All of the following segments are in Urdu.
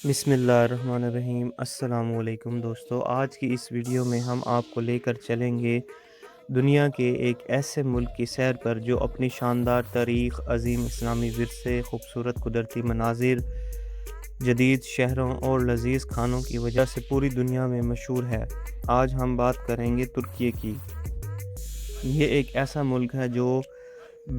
بسم اللہ الرحمن الرحیم۔ السلام علیکم دوستو، آج کی اس ویڈیو میں ہم آپ کو لے کر چلیں گے دنیا کے ایک ایسے ملک کی سیر پر جو اپنی شاندار تاریخ، عظیم اسلامی ورثے، خوبصورت قدرتی مناظر، جدید شہروں اور لذیذ کھانوں کی وجہ سے پوری دنیا میں مشہور ہے۔ آج ہم بات کریں گے ترکی کی۔ یہ ایک ایسا ملک ہے جو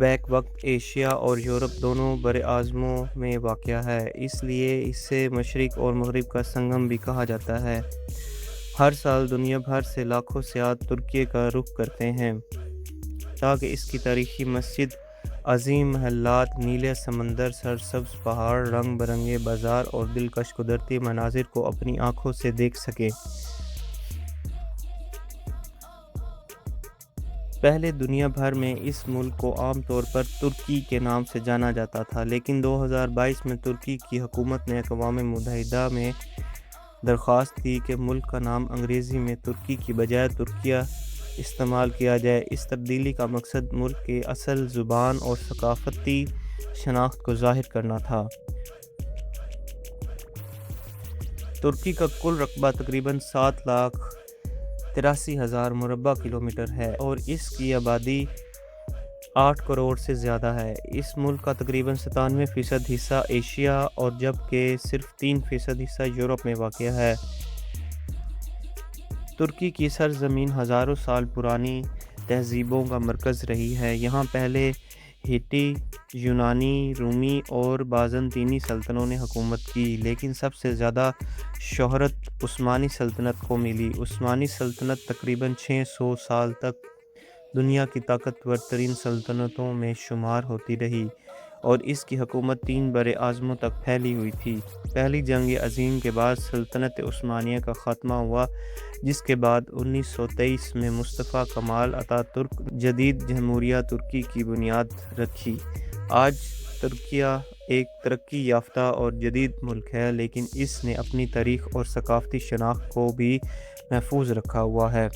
بیک وقت ایشیا اور یورپ دونوں براعظموں میں واقع ہے، اس لیے اسے مشرق اور مغرب کا سنگم بھی کہا جاتا ہے۔ ہر سال دنیا بھر سے لاکھوں سیاح ترکی کا رخ کرتے ہیں تاکہ اس کی تاریخی مسجد، عظیم محلات، نیلے سمندر، سرسبز پہاڑ، رنگ برنگے بازار اور دلکش قدرتی مناظر کو اپنی آنکھوں سے دیکھ سکیں۔ پہلے دنیا بھر میں اس ملک کو عام طور پر ترکی کے نام سے جانا جاتا تھا، لیکن 2022 میں ترکی کی حکومت نے اقوام متحدہ میں درخواست دی کہ ملک کا نام انگریزی میں ترکی کی بجائے ترکیہ استعمال کیا جائے۔ اس تبدیلی کا مقصد ملک کی اصل زبان اور ثقافتی شناخت کو ظاہر کرنا تھا۔ ترکی کا کل رقبہ تقریباً 7,83,000 مربع کلومیٹر ہے اور اس کی آبادی 8 کروڑ سے زیادہ ہے۔ اس ملک کا تقریباً 97% حصہ ایشیا اور جبکہ صرف 3% حصہ یورپ میں واقع ہے۔ ترکی کی سرزمین ہزاروں سال پرانی تہذیبوں کا مرکز رہی ہے۔ یہاں پہلے ہیٹی، یونانی، رومی اور بازنطینی سلطنتوں نے حکومت کی، لیکن سب سے زیادہ شہرت عثمانی سلطنت کو ملی۔ عثمانی سلطنت تقریباً 600 سال تک دنیا کی طاقتور ترین سلطنتوں میں شمار ہوتی رہی اور اس کی حکومت 3 براعظموں تک پھیلی ہوئی تھی۔ پہلی جنگ عظیم کے بعد سلطنت عثمانیہ کا خاتمہ ہوا، جس کے بعد 1923 میں مصطفیٰ کمال اتاتürk جدید جمہوریہ ترکی کی بنیاد رکھی۔ آج ترکیہ ایک ترقی یافتہ اور جدید ملک ہے، لیکن اس نے اپنی تاریخ اور ثقافتی شناخت کو بھی محفوظ رکھا ہوا ہے۔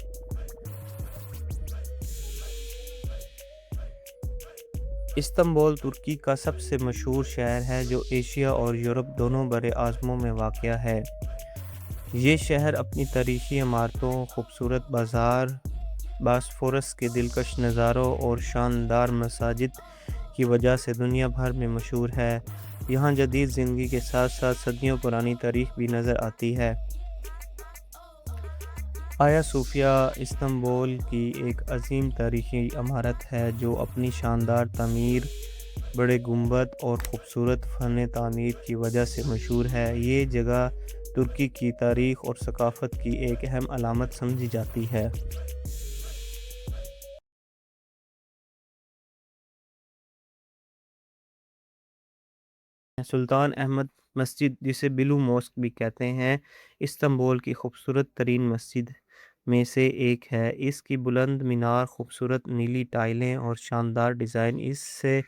استنبول ترکی کا سب سے مشہور شہر ہے جو ایشیا اور یورپ دونوں براعظموں میں واقع ہے۔ یہ شہر اپنی تاریخی عمارتوں، خوبصورت بازار، باسفورس کے دلکش نظاروں اور شاندار مساجد کی وجہ سے دنیا بھر میں مشہور ہے۔ یہاں جدید زندگی کے ساتھ ساتھ صدیوں پرانی تاریخ بھی نظر آتی ہے۔ آیا صوفیہ استنبول کی ایک عظیم تاریخی عمارت ہے جو اپنی شاندار تعمیر، بڑے گنبد اور خوبصورت فن تعمیر کی وجہ سے مشہور ہے۔ یہ جگہ ترکی کی تاریخ اور ثقافت کی ایک اہم علامت سمجھی جاتی ہے۔ سلطان احمد مسجد، جسے بلو موسک بھی کہتے ہیں، استنبول کی خوبصورت ترین مسجد میں سے ایک ہے۔ اس کی بلند مینار، خوبصورت نیلی ٹائلیں اور شاندار ڈیزائن اس سے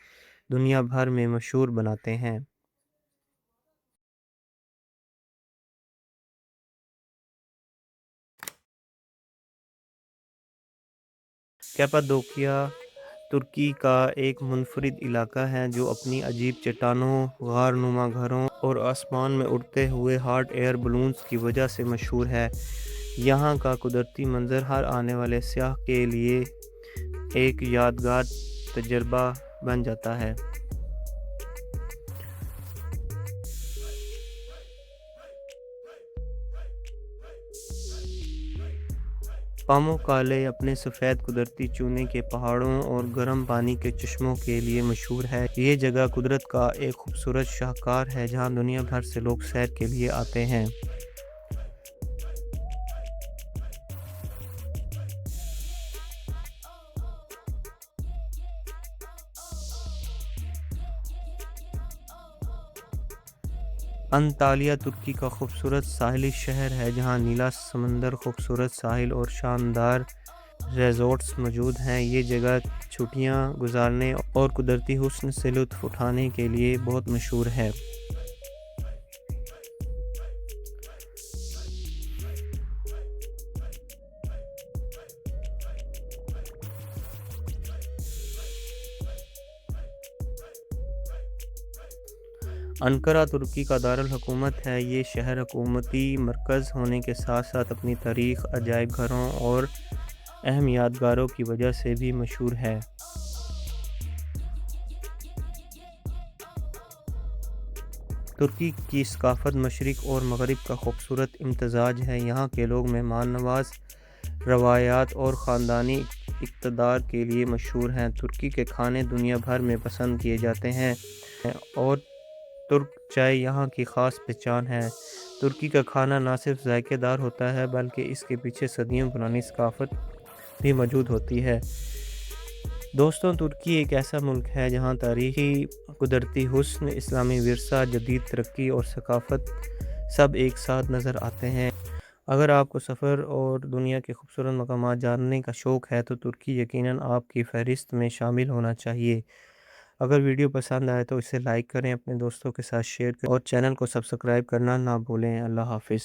دنیا بھر میں مشہور بناتے ہیں۔ کیپادوکیا ترکی کا ایک منفرد علاقہ ہے جو اپنی عجیب چٹانوں، غار نما گھروں اور آسمان میں اڑتے ہوئے ہاٹ ایئر بلونز کی وجہ سے مشہور ہے۔ یہاں کا قدرتی منظر ہر آنے والے سیاح کے لیے ایک یادگار تجربہ بن جاتا ہے۔ پاموکالے اپنے سفید قدرتی چونے کے پہاڑوں اور گرم پانی کے چشموں کے لیے مشہور ہے۔ یہ جگہ قدرت کا ایک خوبصورت شاہکار ہے جہاں دنیا بھر سے لوگ سیر کے لیے آتے ہیں۔ انطالیہ ترکی کا خوبصورت ساحلی شہر ہے جہاں نیلا سمندر، خوبصورت ساحل اور شاندار ریزورٹس موجود ہیں۔ یہ جگہ چھٹیاں گزارنے اور قدرتی حسن سے لطف اٹھانے کے لیے بہت مشہور ہے۔ انقرہ ترکی کا دارالحکومت ہے۔ یہ شہر حکومتی مرکز ہونے کے ساتھ ساتھ اپنی تاریخ، عجائب گھروں اور اہم یادگاروں کی وجہ سے بھی مشہور ہے۔ ترکی کی ثقافت مشرق اور مغرب کا خوبصورت امتزاج ہے۔ یہاں کے لوگ مہمان نواز، روایات اور خاندانی اقتدار کے لیے مشہور ہیں۔ ترکی کے کھانے دنیا بھر میں پسند کیے جاتے ہیں اور ترک چائے یہاں کی خاص پہچان ہے۔ ترکی کا کھانا نہ صرف ذائقہ دار ہوتا ہے بلکہ اس کے پیچھے صدیوں پرانی ثقافت بھی موجود ہوتی ہے۔ دوستوں، ترکی ایک ایسا ملک ہے جہاں تاریخی، قدرتی حسن، اسلامی ورثہ، جدید ترقی اور ثقافت سب ایک ساتھ نظر آتے ہیں۔ اگر آپ کو سفر اور دنیا کے خوبصورت مقامات جاننے کا شوق ہے تو ترکی یقیناً آپ کی فہرست میں شامل ہونا چاہیے۔ اگر ویڈیو پسند آئے تو اسے لائک کریں، اپنے دوستوں کے ساتھ شیئر کریں اور چینل کو سبسکرائب کرنا نہ بھولیں۔ اللہ حافظ۔